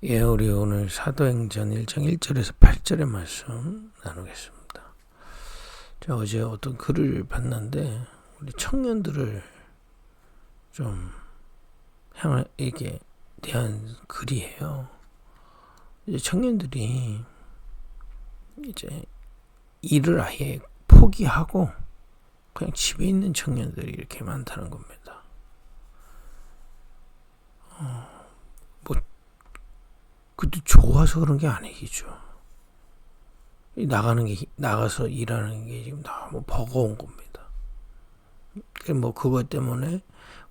예, 우리 오늘 사도행전 1장 1절에서 8절의 말씀 나누겠습니다. 제가 어제 어떤 글을 봤는데 우리 청년들을 좀 향하게 대한 글이에요. 이제 청년들이 이제 일을 아예 포기하고 그냥 집에 있는 청년들이 이렇게 많다는 겁니다. 그것도 좋아서 그런 게 아니겠죠. 나가서 일하는 게 지금 너무 버거운 겁니다. 뭐 그것 때문에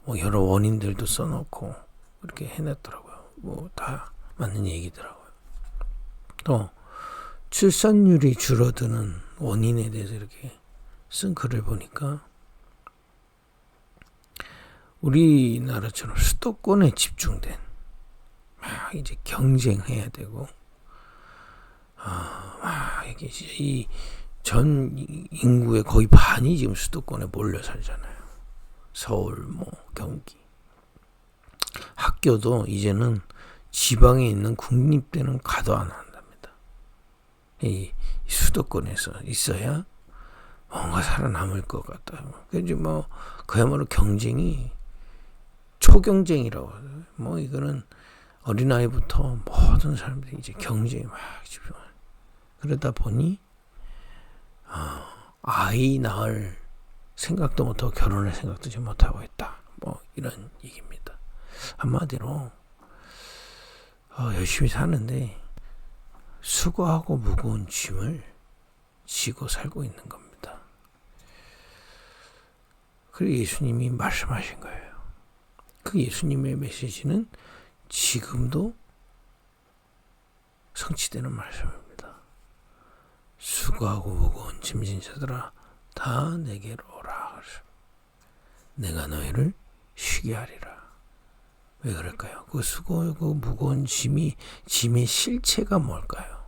뭐 여러 원인들도 써놓고 그렇게 해냈더라고요. 뭐 다 맞는 얘기더라고요. 또 출산율이 줄어드는 원인에 대해서 이렇게 쓴 글을 보니까 우리나라처럼 수도권에 집중된 이제 경쟁해야 되고, 이게 이 전 인구의 거의 반이 지금 수도권에 몰려 살잖아요. 서울, 뭐 경기. 학교도 이제는 지방에 있는 국립대는 가도 안 한답니다. 이 수도권에서 있어야 뭔가 살아남을 것 같다. 그래서 뭐 그야말로 경쟁이 초경쟁이라고 하죠. 뭐 이거는 어린아이부터 모든 사람들이 이제 경쟁에 막 집중하는. 그러다 보니 아이 낳을 생각도 못하고 결혼할 생각도 지금 못하고 있다. 뭐 이런 얘기입니다. 한마디로 열심히 사는데 수고하고 무거운 짐을 지고 살고 있는 겁니다. 그리고 예수님이 말씀하신 거예요. 그 예수님의 메시지는 지금도 성취되는 말씀입니다. 수고하고 무거운 짐진 자들아 다 내게로 오라. 내가 너희를 쉬게 하리라. 왜 그럴까요? 그 수고하고 무거운 짐의 실체가 뭘까요?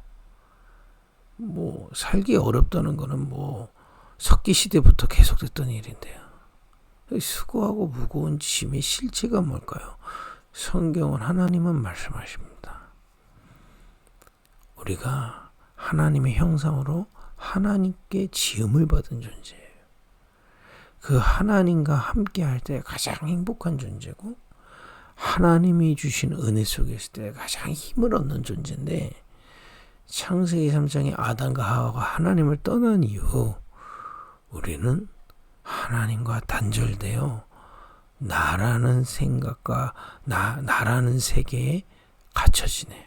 뭐 살기 어렵다는 거는 뭐 석기 시대부터 계속됐던 일인데요. 수고하고 무거운 짐의 실체가 뭘까요? 성경은 하나님은 말씀하십니다. 우리가 하나님의 형상으로 하나님께 지음을 받은 존재예요. 그 하나님과 함께 할 때 가장 행복한 존재고 하나님이 주신 은혜 속에 있을 때 가장 힘을 얻는 존재인데 창세기 3장에 아담과 하와가 하나님을 떠난 이후 우리는 하나님과 단절되어 나라는 생각과 나라는 세계에 갇혀 지내요.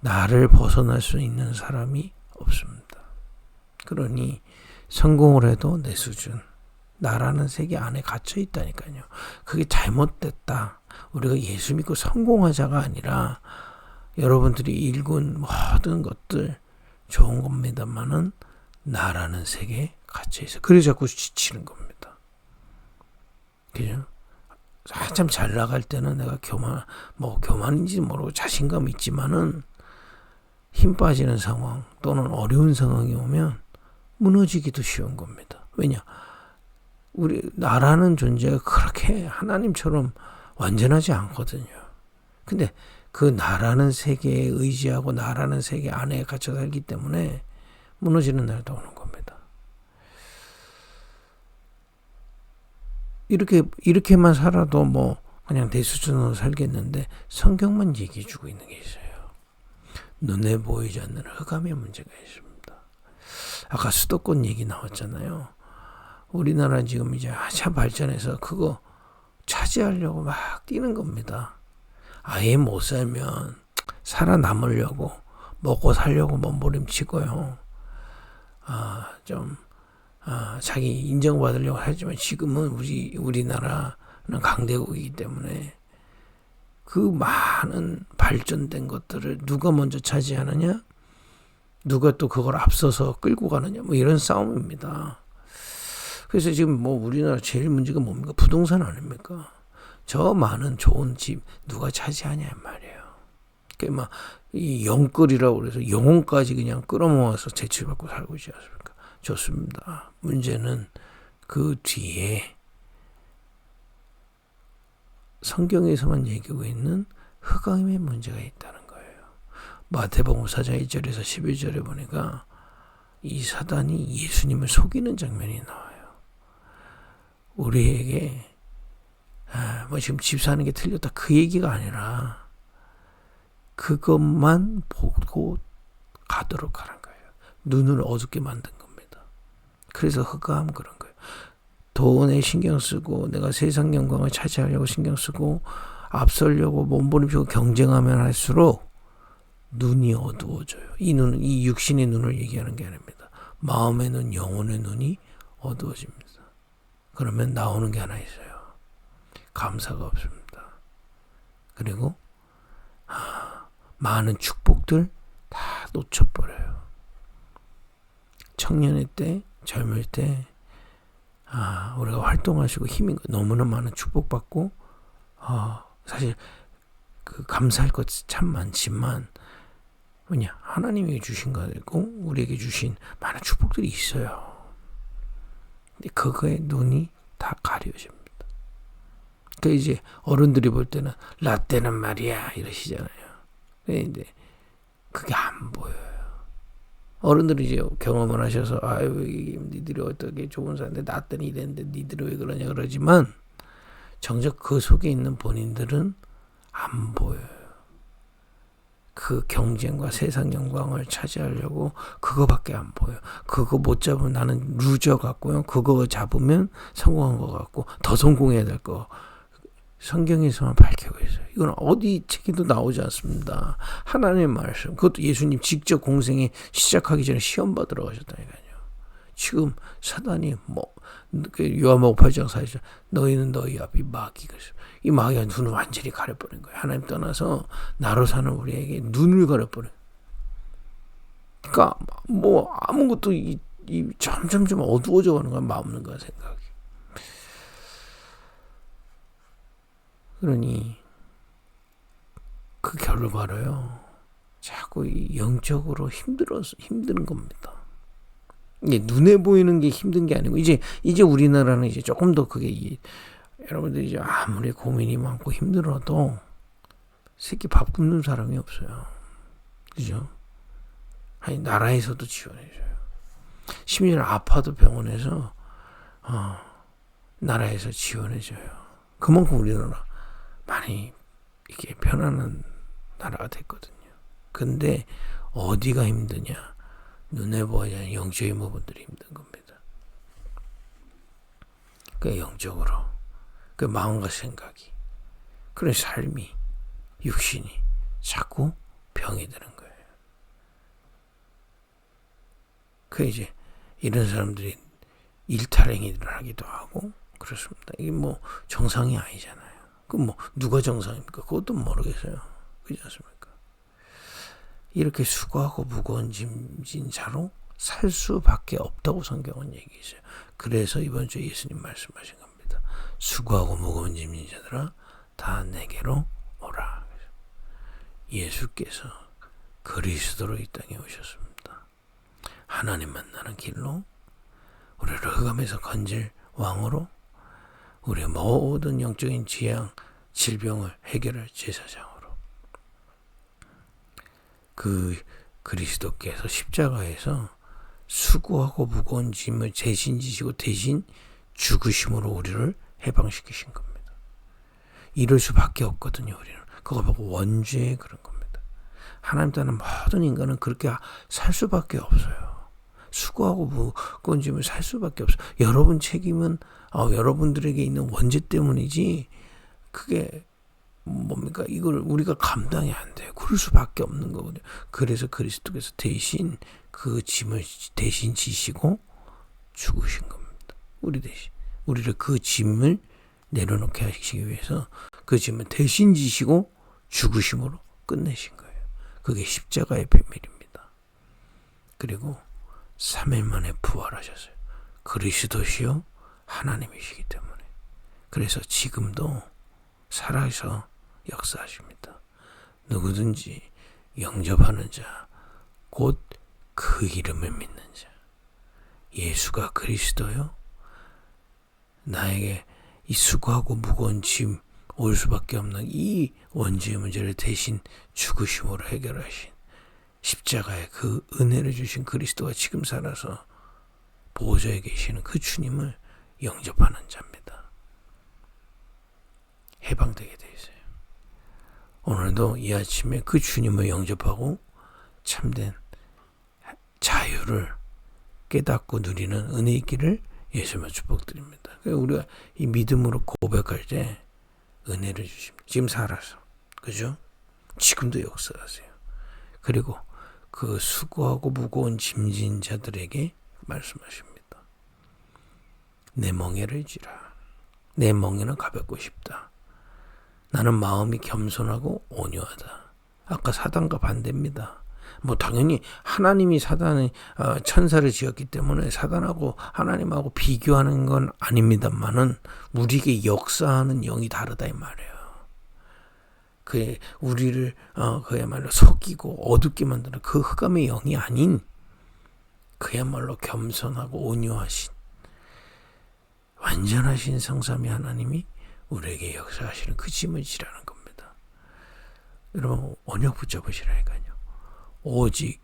나를 벗어날 수 있는 사람이 없습니다. 그러니 성공을 해도 내 수준, 나라는 세계 안에 갇혀 있다니까요. 그게 잘못됐다. 우리가 예수 믿고 성공하자가 아니라 여러분들이 읽은 모든 것들 좋은 겁니다만은 나라는 세계에 갇혀 있어. 그래서 자꾸 지치는 겁니다. 그죠? 한참 잘 나갈 때는 내가 교만인지 모르고 자신감 있지만은 힘 빠지는 상황 또는 어려운 상황이 오면 무너지기도 쉬운 겁니다. 왜냐? 우리 나라는 존재가 그렇게 하나님처럼 완전하지 않거든요. 근데 그 나라는 세계에 의지하고 나라는 세계 안에 갇혀 살기 때문에 무너지는 날도 오는 겁니다. 이렇게만 살아도 뭐 그냥 대수준으로 살겠는데 성경만 얘기해 주고 있는 게 있어요. 눈에 보이지 않는 흑암의 문제가 있습니다. 아까 수도권 얘기 나왔잖아요. 우리나라 지금 이제 한참 발전해서 그거 차지하려고 막 뛰는 겁니다. 아예 못 살면 살아남으려고 먹고 살려고 몸부림치고요. 자기 인정받으려고 하지만 지금은 우리나라는 강대국이기 때문에 그 많은 발전된 것들을 누가 먼저 차지하느냐? 누가 또 그걸 앞서서 끌고 가느냐? 뭐 이런 싸움입니다. 그래서 지금 뭐 우리나라 제일 문제가 뭡니까? 부동산 아닙니까? 저 많은 좋은 집 누가 차지하냐 말이에요. 막 이 영끌이라고 그래서 영혼까지 그냥 끌어모아서 제출받고 살고 있지 않습니까? 좋습니다. 문제는 그 뒤에 성경에서만 얘기하고 있는 흑암의 문제가 있다는 거예요. 마태복음 4장 1절에서 11절에 보니까 이 사단이 예수님을 속이는 장면이 나와요. 우리에게 뭐 지금 집 사는 게 틀렸다 그 얘기가 아니라 그것만 보고 가도록 하는 거예요. 눈을 어둡게 만든 겁니다. 그래서 흑암 그런 거예요. 돈에 신경 쓰고 내가 세상 영광을 차지하려고 신경 쓰고 앞서려고 몸부림치고 경쟁하면 할수록 눈이 어두워져요. 이 눈은 이 육신의 눈을 얘기하는 게 아닙니다. 마음의 눈, 영혼의 눈이 어두워집니다. 그러면 나오는 게 하나 있어요. 감사가 없습니다. 그리고 많은 축복들 다 놓쳐버려요. 청년의 때, 젊을 때 우리가 활동하시고 힘인 거 너무나 많은 축복받고 사실 그 감사할 것 참 많지만 뭐냐 하나님이 주신 거고 우리에게 주신 많은 축복들이 있어요. 근데 그거에 눈이 다 가려집니다. 그러니까 이제 어른들이 볼 때는 라떼는 말이야 이러시잖아요. 근데 그게 안 보여요. 어른들이 이제 경험을 하셔서 아유 니들이 어떻게 좋은 사람인데 나 때는 이랬는데 니들이 왜 그러냐 그러지만 정작 그 속에 있는 본인들은 안 보여요. 그 경쟁과 세상 영광을 차지하려고 그거밖에 안 보여. 그거 못 잡으면 나는 루저 같고요. 그거 잡으면 성공한 것 같고 더 성공해야 될 거. 성경에서만 밝히고 있어요. 이건 어디 책에도 나오지 않습니다. 하나님의 말씀. 그것도 예수님 직접 공생에 시작하기 전에 시험 받으러 가셨다니까요. 지금 사단이 요한복음 8장 4절 너희는 너희 앞이 마귀가 있어. 이 마귀가 눈을 완전히 가려버린 거예요. 하나님 떠나서 나로 사는 우리에게 눈을 가려버린 거예요. 그러니까 뭐 아무것도 점점점 어두워져 가는 거야. 마음는 거야 생각이. 그러니 그 결과로요. 자꾸 영적으로 힘든 겁니다. 이게 눈에 보이는 게 힘든 게 아니고 이제 우리나라는 이제 조금 더 그게 여러분들이 이제 아무리 고민이 많고 힘들어도 새끼 밥 굶는 사람이 없어요. 그죠? 아니 나라에서도 지원해줘요. 심지어 아파도 병원에서 나라에서 지원해줘요. 그만큼 우리나라 많이 이게 편안한 나라가 됐거든요. 근데 어디가 힘드냐? 눈에 보이지 않는 영적인 부분들이 힘든 겁니다. 그 영적으로, 그 마음과 생각이, 그런 삶이, 육신이 자꾸 병이 드는 거예요. 그 이제 이런 사람들이 일탈행위를 하기도 하고 그렇습니다. 이게 뭐 정상이 아니잖아요. 그럼 뭐 누가 정상입니까? 그것도 모르겠어요. 그렇지 않습니까? 이렇게 수고하고 무거운 짐진 자로 살 수밖에 없다고 성경은 얘기했어요. 그래서 이번 주에 예수님 말씀하신 겁니다. 수고하고 무거운 짐진 자들아 다 내게로 오라. 예수께서 그리스도로 이 땅에 오셨습니다. 하나님 만나는 길로 우리를 흑암에서 건질 왕으로 우리의 모든 영적인 지향, 질병을 해결할 제사장으로 그 그리스도께서 십자가에서 수고하고 무거운 짐을 대신 지시고 대신 죽으심으로 우리를 해방시키신 겁니다. 이럴 수밖에 없거든요. 우리는. 그거 보고 원죄의 그런 겁니다. 하나님 따는 모든 인간은 그렇게 살 수밖에 없어요. 수고하고 무거운 짐을 살 수밖에 없어요. 여러분 책임은 여러분들에게 있는 원죄 때문이지 그게 뭡니까? 이걸 우리가 감당이 안 돼요. 그럴 수밖에 없는 거거든요. 그래서 그리스도께서 대신 그 짐을 대신 지시고 죽으신 겁니다. 우리 대신. 우리를 그 짐을 내려놓게 하시기 위해서 그 짐을 대신 지시고 죽으심으로 끝내신 거예요. 그게 십자가의 비밀입니다. 그리고 3일 만에 부활하셨어요. 그리스도시요 하나님이시기 때문에. 그래서 지금도 살아서 역사하십니다. 누구든지 영접하는 자, 곧 그 이름을 믿는 자. 예수가 그리스도요. 나에게 이 수고하고 무거운 짐 올 수밖에 없는 이 원죄의 문제를 대신 죽으심으로 해결하신 십자가의 그 은혜를 주신 그리스도가 지금 살아서 보좌에 계시는 그 주님을 영접하는 자입니다. 해방되게 되어 있어요. 오늘도 이 아침에 그 주님을 영접하고 참된 자유를 깨닫고 누리는 은혜 있기를 예수님을 축복드립니다. 우리가 이 믿음으로 고백할 때 은혜를 주십니다. 지금 살아서, 그죠? 지금도 역사하세요. 그리고 그 수고하고 무거운 짐진 자들에게 말씀하십니다. 내 멍에를 지라. 내 멍에는 가볍고 쉽다. 나는 마음이 겸손하고 온유하다. 아까 사단과 반대입니다. 뭐 당연히 하나님이 사단의 천사를 지었기 때문에 사단하고 하나님하고 비교하는 건 아닙니다만은 우리에게 역사하는 영이 다르다 이 말이에요. 그의 우리를 그야말로 속이고 어둡게 만드는 그 흑암의 영이 아닌 그야말로 겸손하고 온유하신 완전하신 성삼위 하나님이 우리에게 역사하시는 그 짐을 지라는 겁니다. 여러분 언약 붙잡으시라니까요. 오직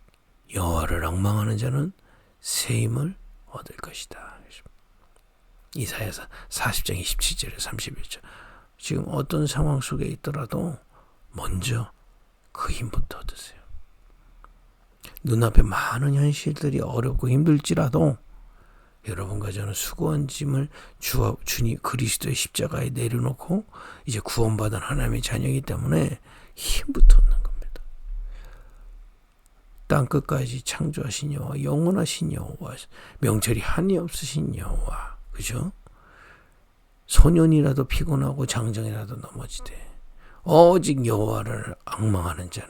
여호와를 앙망하는 자는 새 힘을 얻을 것이다. 이사야서 40장 27절에 31절. 지금 어떤 상황 속에 있더라도 먼저 그 힘부터 얻으세요. 눈앞에 많은 현실들이 어렵고 힘들지라도 여러분과 저는 수고한 짐을 주님 그리스도의 십자가에 내려놓고 이제 구원받은 하나님의 자녀이기 때문에 힘부터 얻는 겁니다. 땅끝까지 창조하신 여호와, 영원하신 여호와, 명철이 한이 없으신 여호와, 그죠? 소년이라도 피곤하고 장정이라도 넘어지되 오직 여호와를 앙망하는 자는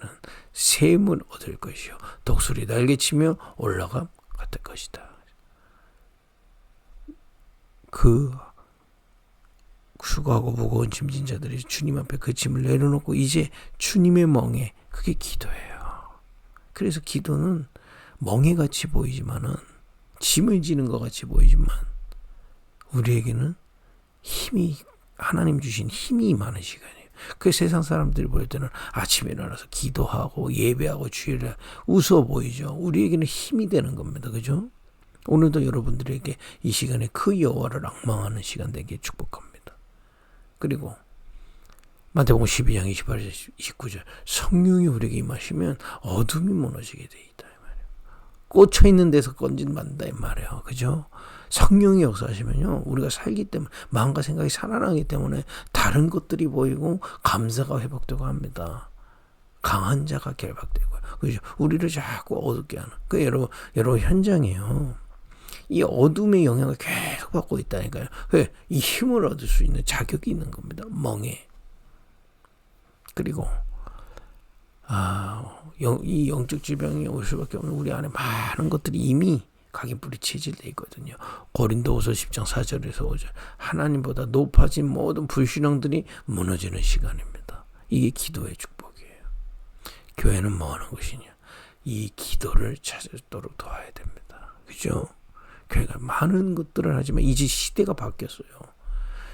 새 힘을 얻을 것이요 독수리 날개치며 올라가 같을 것이다. 그 수고하고 무거운 짐진 자들이 주님 앞에 그 짐을 내려놓고 이제 주님의 멍에, 그게 기도예요. 그래서 기도는 멍에같이 보이지만은 짐을 지는 것 같이 보이지만 우리에게는 힘이, 하나님 주신 힘이 많은 시간이에요. 그 세상 사람들이 볼 때는 아침에 일어나서 기도하고 예배하고 주일에 웃어 보이죠. 우리에게는 힘이 되는 겁니다. 그죠? 오늘도 여러분들에게 이 시간에 그 여호와를 앙망하는 시간 되기를 축복합니다. 그리고 마태복음 12장 28절 29절 성령이 우리에게 임하시면 어둠이 무너지게 돼 있다 이 말이에요. 꽂혀 있는 데서 건진받는다 이 말이에요. 그죠? 성령이 역사하시면요 우리가 살기 때문에 마음과 생각이 살아나기 때문에 다른 것들이 보이고 감사가 회복되고 합니다. 강한 자가 결박되고요. 그죠? 우리를 자꾸 어둡게 하는 그 여러분 현장이에요. 이 어둠의 영향을 계속 받고 있다니까요. 이 힘을 얻을 수 있는 자격이 있는 겁니다. 멍에. 그리고 이 영적 질병이 올 수밖에 없는 우리 안에 많은 것들이 이미 각인뿌리 체질되어 있거든요. 고린도후서 10장 4절에서 5절 하나님보다 높아진 모든 불신앙들이 무너지는 시간입니다. 이게 기도의 축복이에요. 교회는 뭐 하는 것이냐? 이 기도를 찾도록 도와야 됩니다. 그죠? 교회가 많은 것들을 하지만 이제 시대가 바뀌었어요.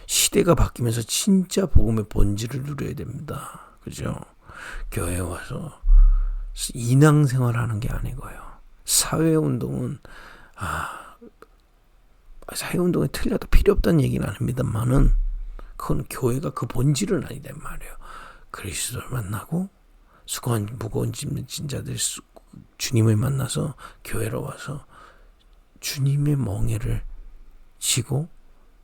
시대가 바뀌면서 진짜 복음의 본질을 누려야 됩니다. 그죠? 교회에 와서 인앙생활하는 게 아니고요. 사회운동은 사회운동이 틀려도 필요 없다는 얘기는 아닙니다만은 그건 교회가 그 본질은 아니다 말이에요. 그리스도를 만나고 수고한 무거운 짐진 자들 주님을 만나서 교회로 와서 주님의 멍에를 지고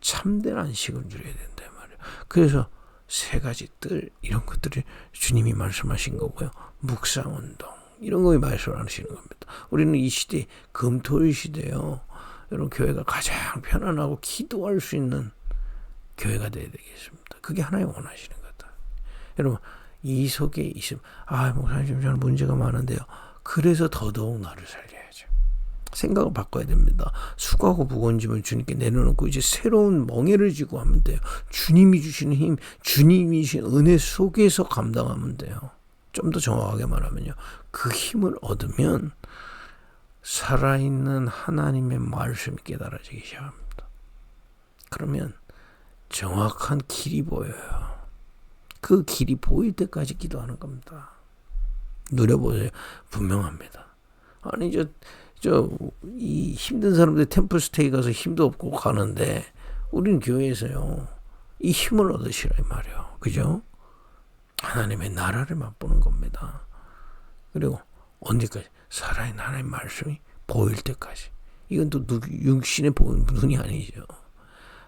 참된 안식을 누려야 된다 말이에요. 그래서 세 가지 뜰 이런 것들을 주님이 말씀하신 거고요. 묵상운동 이런 거에 말씀하시는 겁니다. 우리는 이 시대 금토일 시대요. 여러분 교회가 가장 편안하고 기도할 수 있는 교회가 되어야 되겠습니다. 그게 하나님 원하시는 거다. 여러분 이 속에 있으면 목사님 저는 문제가 많은데요. 그래서 더더욱 나를 살려야죠. 생각을 바꿔야 됩니다. 수고하고 무거운 짐을 주님께 내려놓고 이제 새로운 멍에를 지고 하면 돼요. 주님이 주시는 힘, 주님이 주신 은혜 속에서 감당하면 돼요. 좀 더 정확하게 말하면요. 그 힘을 얻으면 살아있는 하나님의 말씀이 깨달아지기 시작합니다. 그러면 정확한 길이 보여요. 그 길이 보일 때까지 기도하는 겁니다. 누려보세요. 분명합니다. 아니 이 힘든 사람들 템플스테이 가서 힘도 없고 가는데 우리는 교회에서요 이 힘을 얻으시라 이 말이에요. 그죠? 하나님의 나라를 맛보는 겁니다. 그리고 언제까지? 살아있는 하나님의 말씀이 보일 때까지. 이건 또 육신에 보이는 눈이 아니죠.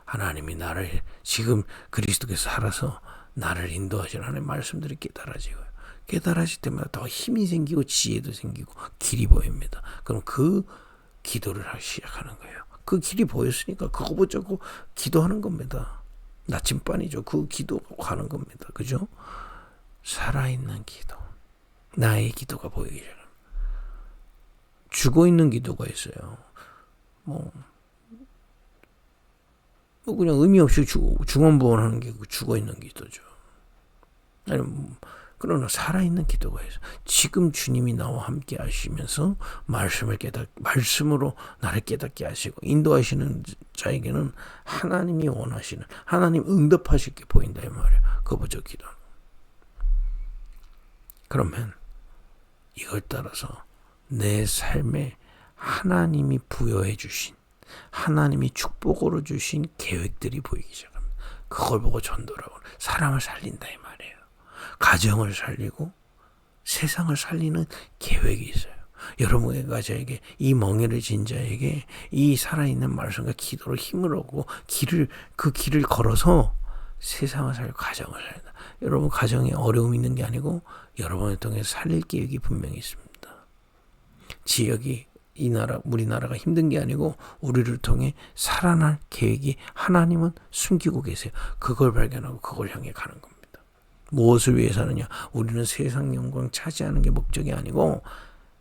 하나님이 나를 지금 그리스도께서 살아서 나를 인도하시는 하나님의 말씀들이 깨달아지고요. 깨달아질 때마다 더 힘이 생기고 지혜도 생기고 길이 보입니다. 그럼 그 기도를 시작하는 거예요. 그 길이 보였으니까 그거 붙잡고 기도하는 겁니다. 나침반이죠. 그 기도가 가는 겁니다. 그죠? 살아있는 기도. 나의 기도가 보이기 시작합니다. 죽어있는 기도가 있어요. 그냥 의미 없이 중언부언하는 게 죽어있는 기도죠. 아니, 그러나 살아있는 기도가 있어요. 지금 주님이 나와 함께 하시면서 말씀으로 나를 깨닫게 하시고 인도하시는 자에게는 하나님이 원하시는 하나님 응답하실 게 보인다 이 말이에요. 그거죠 기도. 그러면 이걸 따라서 내 삶에 하나님이 부여해 주신 하나님이 축복으로 주신 계획들이 보이기 시작합니다. 그걸 보고 전도라고 사람을 살린다 이 말이에요. 가정을 살리고 세상을 살리는 계획이 있어요. 여러분과 저에게 이 멍에를 진 자에게 이 살아있는 말씀과 기도로 힘을 얻고 그 길을 걸어서 세상을 살고 가정을 살린다. 여러분 가정에 어려움이 있는 게 아니고 여러분을 통해 살릴 계획이 분명히 있습니다. 지역이 우리나라가 힘든 게 아니고 우리를 통해 살아날 계획이 하나님은 숨기고 계세요. 그걸 발견하고 그걸 향해 가는 겁니다. 무엇을 위해 사느냐? 우리는 세상 영광 차지하는 게 목적이 아니고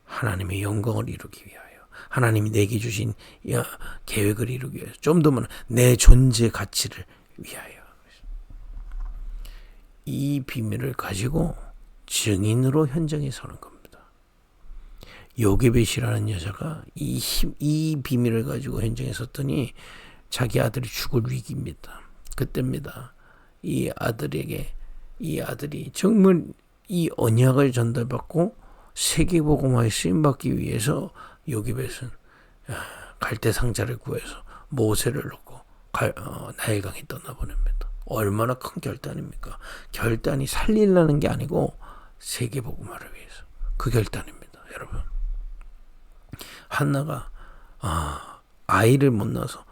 하나님의 영광을 이루기 위하여 하나님이 내게 주신 계획을 이루기 위해서 좀 더 많은 내 존재 가치를 위하여 이 비밀을 가지고 증인으로 현장에 서는 겁니다. 요게벳이라는 여자가 이 비밀을 가지고 현장에 섰더니 자기 아들이 죽을 위기입니다. 그때입니다. 이 아들이 정말 이 언약을 전달받고 세계복음화에 쓰임받기 위해서 요게벳은 갈대 상자를 구해서 모세를 놓고 나일강에 떠나보냅니다. 얼마나 큰 결단입니까? 결단이 살리려는 게 아니고 세계복음화를 위해서 그 결단입니다. 여러분 한나가 아이를 못 낳아서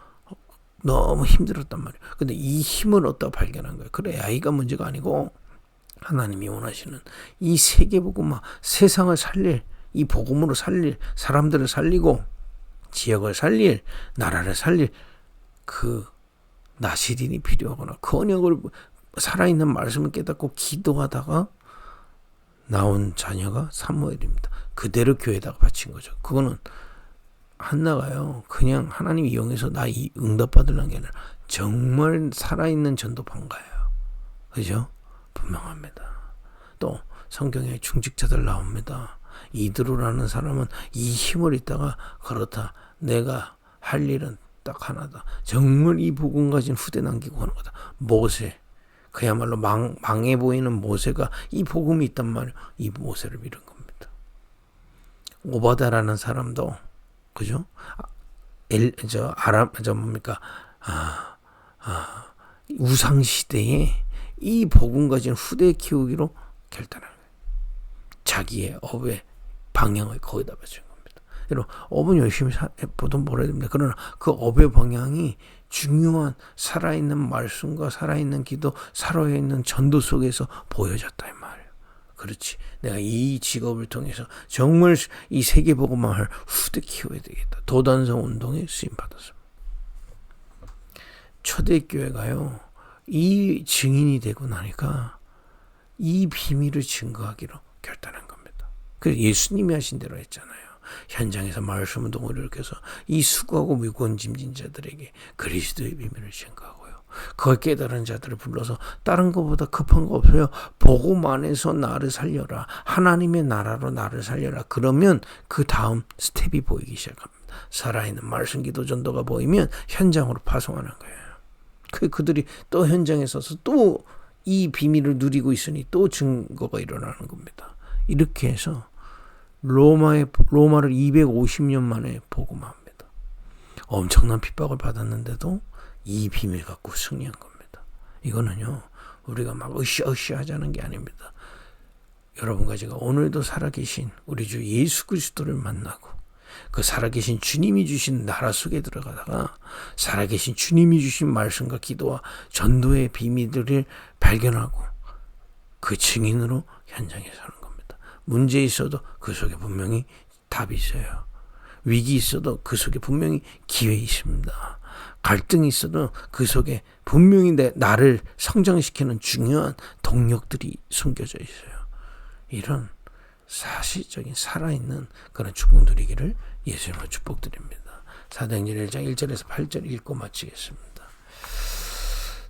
너무 힘들었단 말이에요. 근데 이 힘을 얻다 발견한 거예요. 그래 아이가 문제가 아니고 하나님이 원하시는 이 세계복음화 세상을 살릴 이 복음으로 살릴 사람들을 살리고 지역을 살릴 나라를 살릴 그 나시린이 필요하거나 그 언약을 살아있는 말씀을 깨닫고 기도하다가 나온 자녀가 사무엘입니다. 그대로 교회에다가 바친 거죠. 그거는 한나가요. 그냥 하나님 이용해서 나 이 응답받으려는 게 아니라 정말 살아있는 전도방가예요. 그죠? 분명합니다. 또 성경에 중직자들 나옵니다. 이드로라는 사람은 이 힘을 있다가 그렇다. 내가 할 일은 딱 하나다. 정말 이 복음 가진 후대 남기고 하는 거다. 모세. 그야말로 망해 보이는 모세가 이 복음이 있단 말이에요. 이 모세를 믿은 겁니다. 오바다라는 사람도 그죠? 우상 시대에 이 복음 가진 후대 키우기로 결단한 거예요. 자기의 업의 방향을 거기다 바친 겁니다. 여러분, 업은 열심히 보던 벌어야 됩니다. 그러나 그 업의 방향이 중요한 살아있는 말씀과 살아있는 기도, 살아있는 전도 속에서 보여졌다 이 말이에요. 그렇지. 내가 이 직업을 통해서 정말 이 세계복음화를 후대 키워야 되겠다. 도단성 운동에 쓰임받았습니다. 초대교회가요. 이 증인이 되고 나니까 이 비밀을 증거하기로 결단한 겁니다. 그래서 예수님이 하신 대로 했잖아요. 현장에서 마을 운동을 일으켜서 이 수고하고 무거운 짐진 자들에게 그리스도의 비밀을 증거하고요. 그걸 깨달은 자들을 불러서 다른 것보다 급한 거 없어요. 복음 안에서 나를 살려라. 하나님의 나라로 나를 살려라. 그러면 그 다음 스텝이 보이기 시작합니다. 살아있는 말씀 기도 전도가 보이면 현장으로 파송하는 거예요. 그들이 또 현장에 서서 또 이 비밀을 누리고 있으니 또 증거가 일어나는 겁니다. 이렇게 해서 로마를 250년 만에 복음합니다. 엄청난 핍박을 받았는데도 이 비밀 갖고 승리한 겁니다. 이거는요, 우리가 막 으쌰으쌰 하자는 게 아닙니다. 여러분과 제가 오늘도 살아계신 우리 주 예수 그리스도를 만나고 그 살아계신 주님이 주신 나라 속에 들어가다가 살아계신 주님이 주신 말씀과 기도와 전도의 비밀들을 발견하고 그 증인으로 현장에 사는 겁니다. 문제 있어도 그 속에 분명히 답이 있어요. 위기 있어도 그 속에 분명히 기회 있습니다. 갈등이 있어도 그 속에 분명히 나를 성장시키는 중요한 동력들이 숨겨져 있어요. 이런 사실적인 살아있는 그런 축복 누리기를 예수님으로 축복드립니다. 사도행전 1장 1절에서 8절 읽고 마치겠습니다.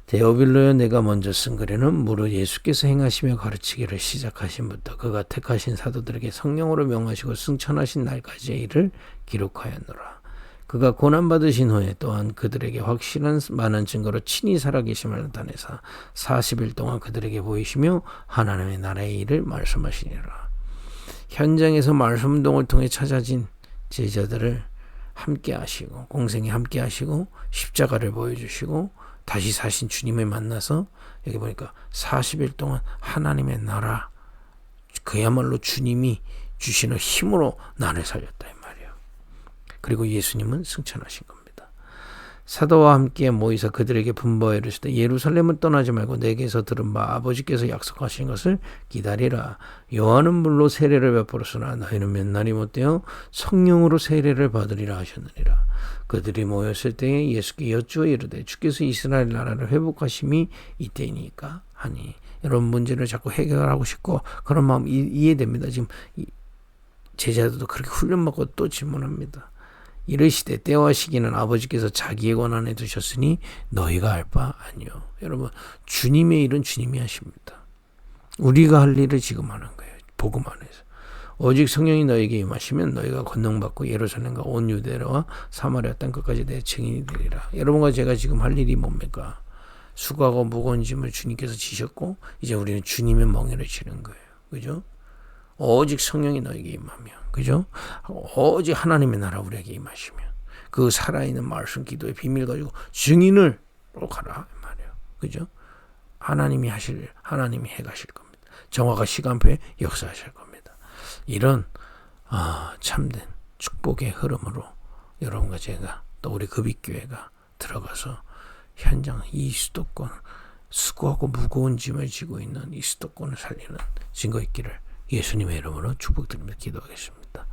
데오빌로여, 내가 먼저 쓴 글에는 무릇 예수께서 행하시며 가르치기를 시작하신부터 그가 택하신 사도들에게 성령으로 명하시고 승천하신 날까지의 일을 기록하였노라. 그가 고난받으신 후에 또한 그들에게 확실한 많은 증거로 친히 살아계심을 나타내사 40일 동안 그들에게 보이시며 하나님의 나라의 일을 말씀하시니라. 현장에서 말씀운동을 통해 찾아진 제자들을 함께 하시고 공생에 함께 하시고 십자가를 보여주시고 다시 사신 주님을 만나서 여기 보니까 40일 동안 하나님의 나라, 그야말로 주님이 주시는 힘으로 나를 살렸다 이 말이에요. 그리고 예수님은 승천하신 겁니다. 사도와 함께 모이사 그들에게 분부하여 이르시되 예루살렘을 떠나지 말고 내게서 들은 바 아버지께서 약속하신 것을 기다리라. 요한은 물로 세례를 베풀었으나 너희는 몇 날이 못되어 성령으로 세례를 받으리라 하셨느니라. 그들이 모였을 때에 예수께 여쭈어 이르되 주께서 이스라엘 나라를 회복하심이 이때이니까 하니, 이런 문제를 자꾸 해결하고 싶고 그런 마음 이해됩니다. 지금 제자들도 그렇게 훈련받고 또 질문합니다. 이르시되 때와 시기는 아버지께서 자기의 권한에 두셨으니 너희가 알 바 아니요. 여러분, 주님의 일은 주님이 하십니다. 우리가 할 일을 지금 하는 거예요. 복음 안에서. 오직 성령이 너에게 임하시면 너희가 권능받고 예루살렘과 온 유대와 사마리아 땅끝까지 내 증인이 되리라. 여러분과 제가 지금 할 일이 뭡니까? 수고하고 무거운 짐을 주님께서 지셨고 이제 우리는 주님의 멍에를 지는 거예요. 그죠? 오직 성령이 너에게 임하며, 그죠? 오직 하나님의 나라 우리에게 임하시며 그 살아있는 말씀 기도의 비밀 가지고 증인을 가라 말이에요. 그죠? 하나님이 해가실 겁니다. 정화가 시간표에 역사하실 겁니다. 이런 참된 축복의 흐름으로 여러분과 제가 또 우리 급익교회가 들어가서 현장 이 수도권, 수고하고 무거운 짐을 지고 있는 이 수도권을 살리는 증거 있기를 예수님의 이름으로 축복드립니다. 기도하겠습니다.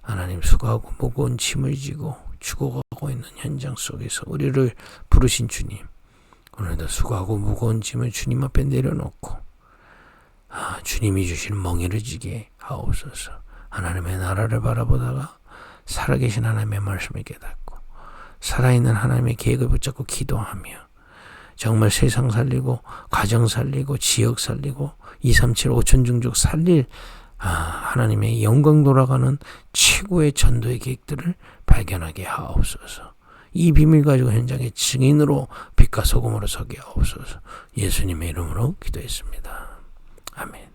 하나님, 수고하고 무거운 짐을 지고 죽어가고 있는 현장 속에서 우리를 부르신 주님, 오늘도 수고하고 무거운 짐을 주님 앞에 내려놓고 주님이 주신 멍에를 지게 하옵소서. 하나님의 나라를 바라보다가 살아계신 하나님의 말씀을 깨닫고 살아있는 하나님의 계획을 붙잡고 기도하며 정말 세상 살리고 가정 살리고 지역 살리고 237 5천 종족 살릴 하나님의 영광 돌아가는 최고의 전도의 계획들을 발견하게 하옵소서. 이 비밀 가지고 현장의 증인으로 빛과 소금으로 서게 하옵소서. 예수님의 이름으로 기도했습니다. 아멘.